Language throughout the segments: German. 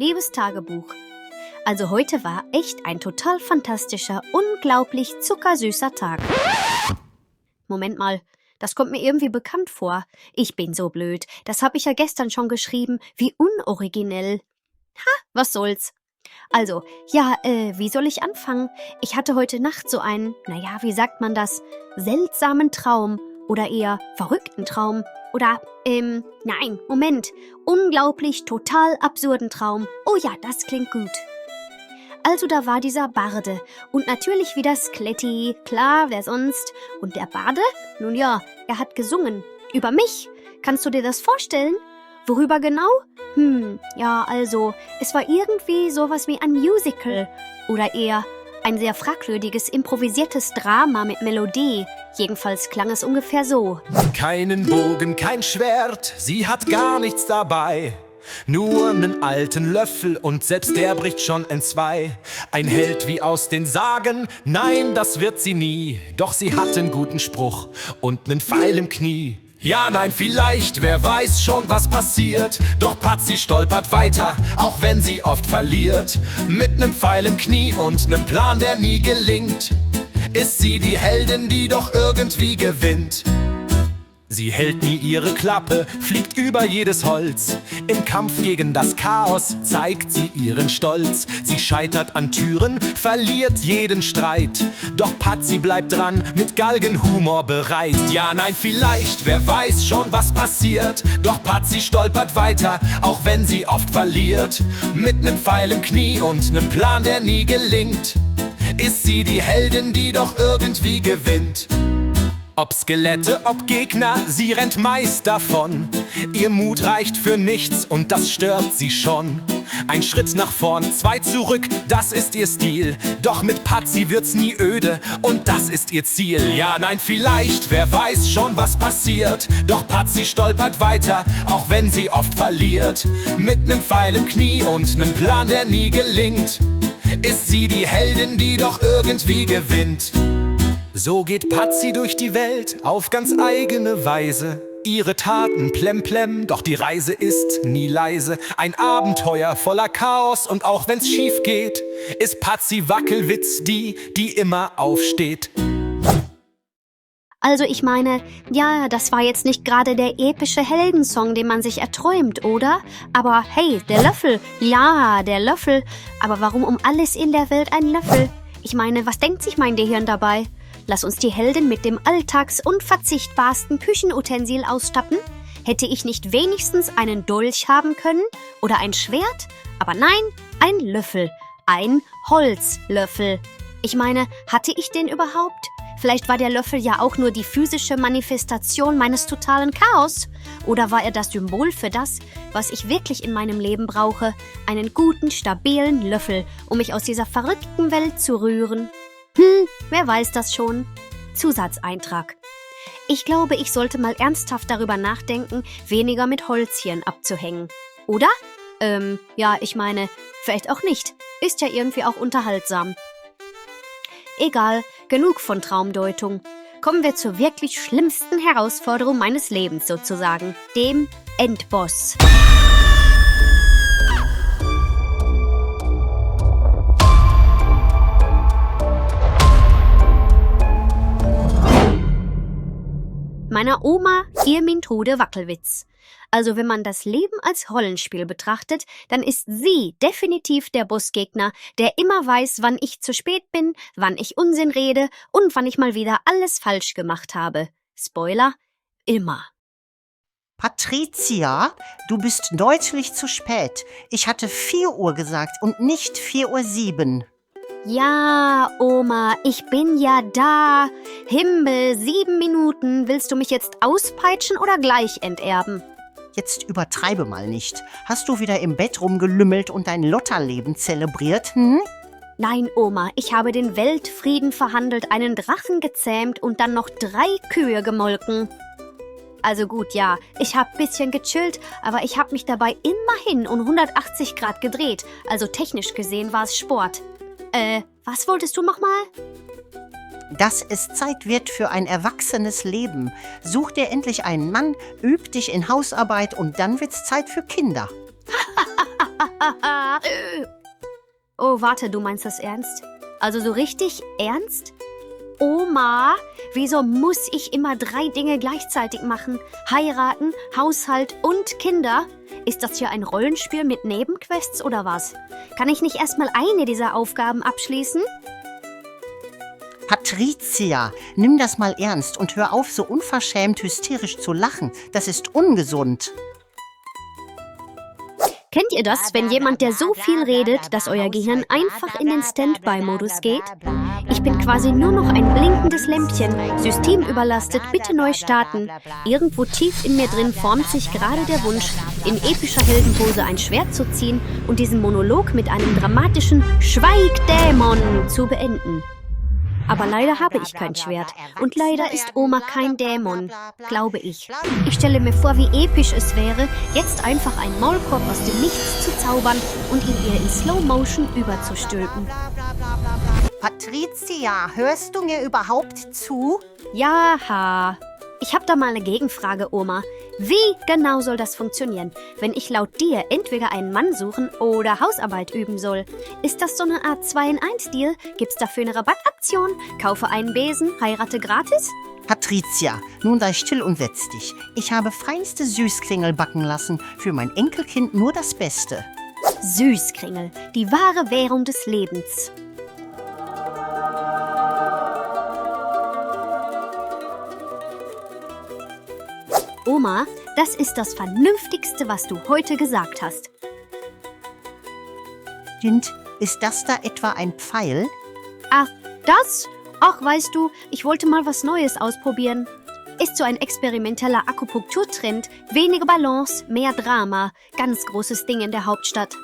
liebes Tagebuch. Also heute war echt ein total fantastischer, unglaublich zuckersüßer Tag. Moment mal, das kommt mir irgendwie bekannt vor. Ich bin so blöd, das habe ich ja gestern schon geschrieben. Wie unoriginell. Was soll's. Also, ja, wie soll ich anfangen? Ich hatte heute Nacht so einen, wie sagt man das, seltsamen Traum oder eher verrückten Traum oder, nein, Moment, unglaublich, total absurden Traum. Oh ja, das klingt gut. Also da war dieser Barde und natürlich wieder Skeletti, klar, wer sonst. Und der Barde? Nun ja, er hat gesungen. Über mich. Kannst du dir das vorstellen? Worüber genau? Ja, also, es war irgendwie sowas wie ein Musical. Oder eher ein sehr fragwürdiges, improvisiertes Drama mit Melodie. Jedenfalls klang es ungefähr so. Keinen Bogen, kein Schwert, sie hat gar nichts dabei. Nur einen alten Löffel und selbst der bricht schon entzwei. Ein Held wie aus den Sagen, nein, das wird sie nie. Doch sie hat einen guten Spruch und nen Pfeil im Knie. Ja, nein, vielleicht, wer weiß schon, was passiert. Doch Patsy stolpert weiter, auch wenn sie oft verliert. Mit nem Pfeil im Knie und nem Plan, der nie gelingt, ist sie die Heldin, die doch irgendwie gewinnt. Sie hält nie ihre Klappe, fliegt über jedes Holz. Im Kampf gegen das Chaos zeigt sie ihren Stolz. Sie scheitert an Türen, verliert jeden Streit. Doch Patsy bleibt dran, mit Galgenhumor bereit. Ja, nein, vielleicht, wer weiß schon, was passiert. Doch Patsy stolpert weiter, auch wenn sie oft verliert. Mit nem Pfeil im Knie und nem Plan, der nie gelingt, ist sie die Heldin, die doch irgendwie gewinnt. Ob Skelette, ob Gegner, sie rennt meist davon. Ihr Mut reicht für nichts und das stört sie schon. Ein Schritt nach vorn, zwei zurück, das ist ihr Stil. Doch mit Patsy wird's nie öde und das ist ihr Ziel. Ja, nein, vielleicht, wer weiß schon, was passiert. Doch Patsy stolpert weiter, auch wenn sie oft verliert. Mit nem Pfeil im Knie und nem Plan, der nie gelingt, ist sie die Heldin, die doch irgendwie gewinnt. So geht Patsy durch die Welt auf ganz eigene Weise. Ihre Taten plemplem, doch die Reise ist nie leise. Ein Abenteuer voller Chaos und auch wenn's schief geht, ist Patsy Wackelwitz die immer aufsteht. Also ich meine, ja, das war jetzt nicht gerade der epische Heldensong, den man sich erträumt, oder? Aber hey, der Löffel, ja, der Löffel. Aber warum um alles in der Welt ein Löffel? Ich meine, was denkt sich mein Gehirn dabei? Lass uns die Heldin mit dem alltagsunverzichtbarsten Küchenutensil ausstatten? Hätte ich nicht wenigstens einen Dolch haben können? Oder ein Schwert? Aber nein, ein Löffel. Ein Holzlöffel. Ich meine, hatte ich den überhaupt? Vielleicht war der Löffel ja auch nur die physische Manifestation meines totalen Chaos. Oder war er das Symbol für das, was ich wirklich in meinem Leben brauche? Einen guten, stabilen Löffel, um mich aus dieser verrückten Welt zu rühren. Wer weiß das schon? Zusatzeintrag. Ich glaube, ich sollte mal ernsthaft darüber nachdenken, weniger mit Holzchen abzuhängen. Oder? Ja, ich meine, vielleicht auch nicht. Ist ja irgendwie auch unterhaltsam. Egal, genug von Traumdeutung. Kommen wir zur wirklich schlimmsten Herausforderung meines Lebens sozusagen, dem Endboss. Meiner Oma Irmintrude Wackelwitz. Also wenn man das Leben als Rollenspiel betrachtet, dann ist sie definitiv der Bossgegner, der immer weiß, wann ich zu spät bin, wann ich Unsinn rede und wann ich mal wieder alles falsch gemacht habe. Spoiler, immer. Patricia, du bist deutlich zu spät. Ich hatte 4 Uhr gesagt und nicht 4:07 Uhr. Ja, Oma, ich bin ja da. Himmel, 7 Minuten. Willst du mich jetzt auspeitschen oder gleich enterben? Jetzt übertreibe mal nicht. Hast du wieder im Bett rumgelümmelt und dein Lotterleben zelebriert, Nein, Oma, ich habe den Weltfrieden verhandelt, einen Drachen gezähmt und dann noch 3 Kühe gemolken. Also gut, ja, ich habe ein bisschen gechillt, aber ich habe mich dabei immerhin um 180 Grad gedreht. Also technisch gesehen war es Sport. Was wolltest du nochmal? Dass es Zeit wird für ein erwachsenes Leben. Such dir endlich einen Mann, üb dich in Hausarbeit und dann wird's Zeit für Kinder. Oh, warte, du meinst das ernst? Also so richtig ernst? Oma, wieso muss ich immer 3 Dinge gleichzeitig machen? Heiraten, Haushalt und Kinder? Ist das hier ein Rollenspiel mit Nebenquests oder was? Kann ich nicht erstmal eine dieser Aufgaben abschließen? Patricia, nimm das mal ernst und hör auf, so unverschämt hysterisch zu lachen. Das ist ungesund. Kennt ihr das, wenn jemand, der so viel redet, dass euer Gehirn einfach in den Standby-Modus geht? Ich bin quasi nur noch ein blinkendes Lämpchen. System überlastet, bitte neu starten. Irgendwo tief in mir drin formt sich gerade der Wunsch, in epischer Heldenpose ein Schwert zu ziehen und diesen Monolog mit einem dramatischen Schweig, Dämon zu beenden. Aber leider habe ich kein Schwert. Und leider ist Oma kein Dämon, glaube ich. Ich stelle mir vor, wie episch es wäre, jetzt einfach einen Maulkorb aus dem Nichts zu zaubern und ihn ihr in Slow Motion überzustülpen. Patricia, hörst du mir überhaupt zu? Ja, ich habe da mal eine Gegenfrage, Oma. Wie genau soll das funktionieren, wenn ich laut dir entweder einen Mann suchen oder Hausarbeit üben soll? Ist das so eine Art 2-in-1-Deal? Gibt's dafür eine Rabattaktion? Kaufe einen Besen, heirate gratis? Patricia, nun sei still und setz dich. Ich habe feinste Süßkringel backen lassen. Für mein Enkelkind nur das Beste. Süßkringel, die wahre Währung des Lebens. Oma, das ist das Vernünftigste, was du heute gesagt hast. Kind, ist das da etwa ein Pfeil? Ach, das? Ach, weißt du, ich wollte mal was Neues ausprobieren. Ist so ein experimenteller Akupunkturtrend. Weniger Balance, mehr Drama. Ganz großes Ding in der Hauptstadt.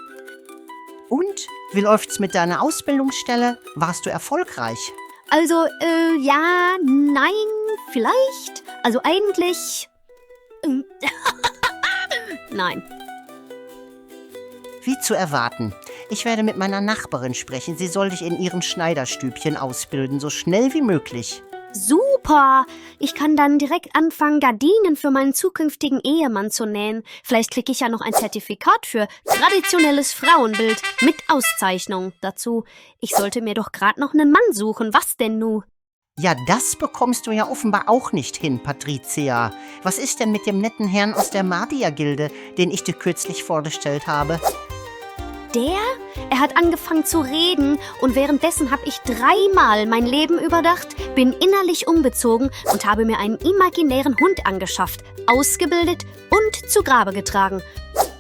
Und? Wie läuft's mit deiner Ausbildungsstelle? Warst du erfolgreich? Also, ja, nein, vielleicht. Also eigentlich... Nein. Wie zu erwarten. Ich werde mit meiner Nachbarin sprechen. Sie soll dich in ihren Schneiderstübchen ausbilden, so schnell wie möglich. Super! Ich kann dann direkt anfangen, Gardinen für meinen zukünftigen Ehemann zu nähen. Vielleicht kriege ich ja noch ein Zertifikat für traditionelles Frauenbild mit Auszeichnung dazu. Ich sollte mir doch gerade noch einen Mann suchen. Was denn nu? Ja, das bekommst du ja offenbar auch nicht hin, Patricia. Was ist denn mit dem netten Herrn aus der Magier-Gilde, den ich dir kürzlich vorgestellt habe? Er hat angefangen zu reden und währenddessen habe ich 3-mal mein Leben überdacht, bin innerlich umgezogen und habe mir einen imaginären Hund angeschafft, ausgebildet und zu Grabe getragen.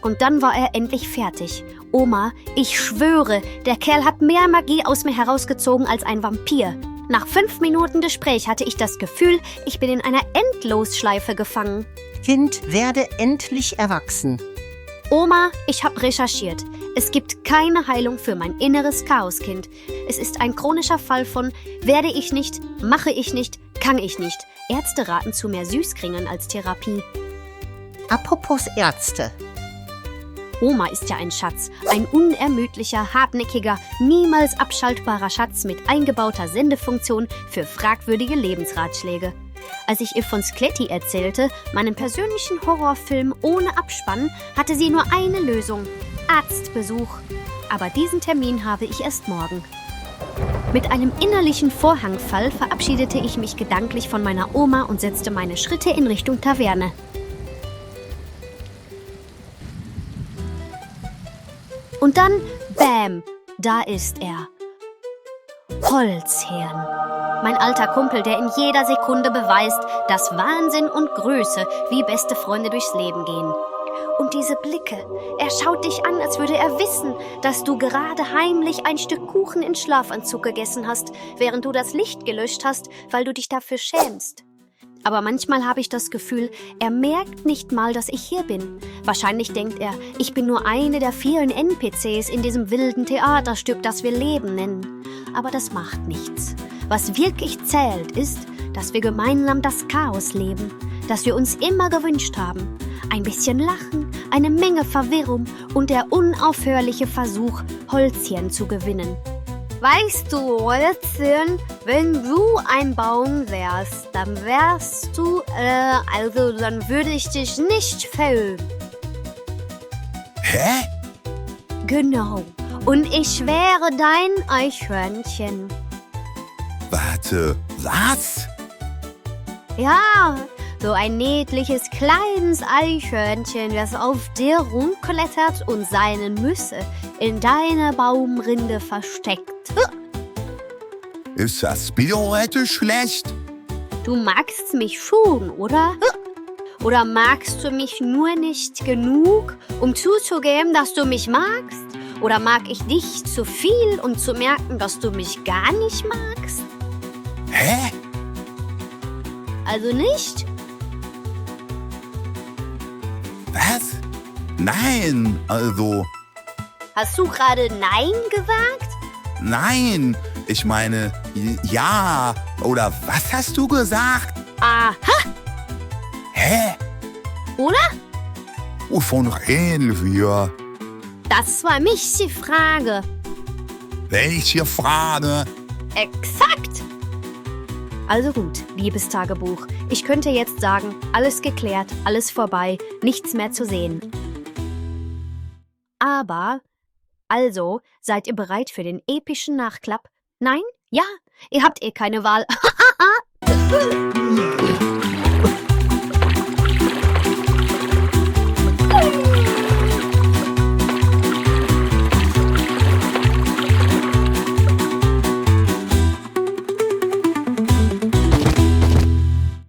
Und dann war er endlich fertig. Oma, ich schwöre, der Kerl hat mehr Magie aus mir herausgezogen als ein Vampir. Nach 5 Minuten Gespräch hatte ich das Gefühl, ich bin in einer Endlosschleife gefangen. Kind, werde endlich erwachsen. Oma, ich habe recherchiert. Es gibt keine Heilung für mein inneres Chaoskind. Es ist ein chronischer Fall von werde ich nicht, mache ich nicht, kann ich nicht. Ärzte raten zu mehr Süßkringeln als Therapie. Apropos Ärzte. Oma ist ja ein Schatz, ein unermüdlicher, hartnäckiger, niemals abschaltbarer Schatz mit eingebauter Sendefunktion für fragwürdige Lebensratschläge. Als ich ihr von Skeletti erzählte, meinem persönlichen Horrorfilm ohne Abspann, hatte sie nur eine Lösung: Arztbesuch. Aber diesen Termin habe ich erst morgen. Mit einem innerlichen Vorhangfall verabschiedete ich mich gedanklich von meiner Oma und setzte meine Schritte in Richtung Taverne. Und dann, bam, da ist er. Holzhirn. Mein alter Kumpel, der in jeder Sekunde beweist, dass Wahnsinn und Größe wie beste Freunde durchs Leben gehen. Und diese Blicke. Er schaut dich an, als würde er wissen, dass du gerade heimlich ein Stück Kuchen in Schlafanzug gegessen hast, während du das Licht gelöscht hast, weil du dich dafür schämst. Aber manchmal habe ich das Gefühl, er merkt nicht mal, dass ich hier bin. Wahrscheinlich denkt er, ich bin nur eine der vielen NPCs in diesem wilden Theaterstück, das wir Leben nennen. Aber das macht nichts. Was wirklich zählt, ist, dass wir gemeinsam das Chaos leben, das wir uns immer gewünscht haben. Ein bisschen Lachen, eine Menge Verwirrung und der unaufhörliche Versuch, Holzchen zu gewinnen. Weißt du, Holzchen, wenn du ein Baum wärst, dann wärst du, dann würde ich dich nicht fällen. Hä? Genau. Und ich wäre dein Eichhörnchen. Warte, was? Ja, so ein niedliches kleines Eichhörnchen, das auf dir rumklettert und seine Nüsse in deiner Baumrinde versteckt. Ist das Spielhorte schlecht? Du magst mich schon, oder? Oder magst du mich nur nicht genug, um zuzugeben, dass du mich magst? Oder mag ich dich zu viel, um zu merken, dass du mich gar nicht magst? Hä? Also nicht? Was? Nein, also, Hast du gerade Nein gesagt? nein. Ich meine, ja. Oder was hast du gesagt? Aha, Hä? oder? Wovon reden wir? Das war mich die Frage. Welche Frage? Exakt! Also gut, liebes Tagebuch. Ich könnte jetzt sagen, alles geklärt, alles vorbei, nichts mehr zu sehen. Aber, also, seid ihr bereit für den epischen Nachklapp? Nein? Ja? Ihr habt eh keine Wahl.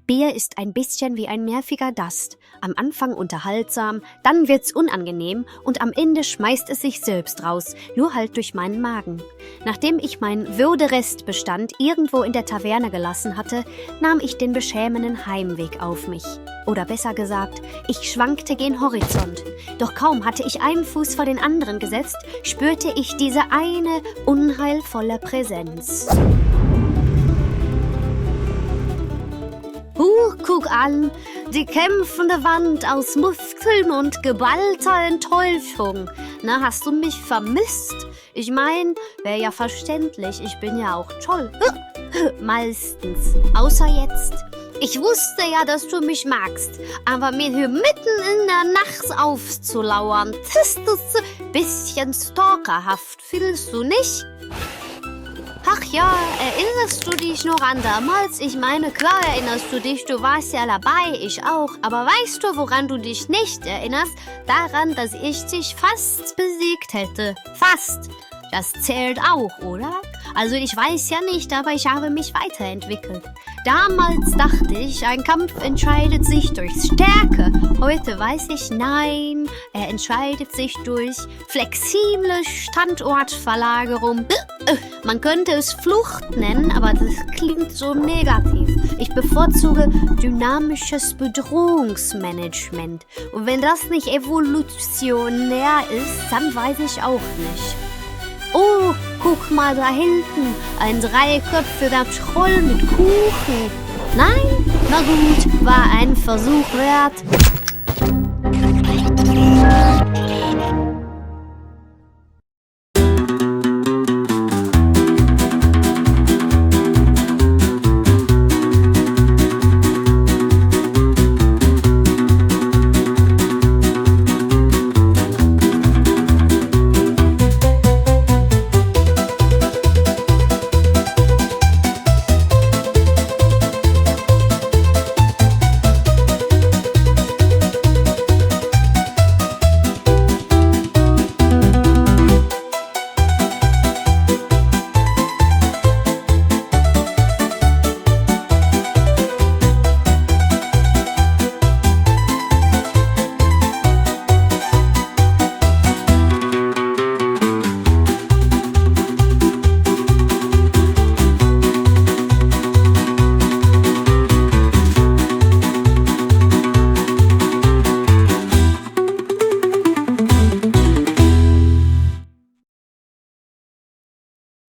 Bier ist ein bisschen wie ein nerviger Gast. Am Anfang unterhaltsam, dann wird's unangenehm und am Ende schmeißt es sich selbst raus, nur halt durch meinen Magen. Nachdem ich meinen Würderestbestand irgendwo in der Taverne gelassen hatte, nahm ich den beschämenden Heimweg auf mich. Oder besser gesagt, ich schwankte gen Horizont. Doch kaum hatte ich einen Fuß vor den anderen gesetzt, spürte ich diese eine unheilvolle Präsenz. Guck an, die kämpfende Wand aus Muskeln und geballter Enttäuschung. Na, hast du mich vermisst? Ich mein, wäre ja verständlich, ich bin ja auch toll. Meistens. Außer jetzt. Ich wusste ja, dass du mich magst, aber mir hier mitten in der Nacht aufzulauern, das ist ein bisschen stalkerhaft, fühlst du nicht? Ach ja, erinnerst du dich noch an damals? Ich meine, klar erinnerst du dich, du warst ja dabei, ich auch. Aber weißt du, woran du dich nicht erinnerst? Daran, dass ich dich fast besiegt hätte. Fast. Das zählt auch, oder? Also ich weiß ja nicht, aber ich habe mich weiterentwickelt. Damals dachte ich, ein Kampf entscheidet sich durch Stärke. Heute weiß ich, nein, er entscheidet sich durch flexible Standortverlagerung. Man könnte es Flucht nennen, aber das klingt so negativ. Ich bevorzuge dynamisches Bedrohungsmanagement. Und wenn das nicht evolutionär ist, dann weiß ich auch nicht. Oh, guck mal da hinten, ein dreiköpfiger Troll mit Kuchen. Nein? Na gut, war ein Versuch wert.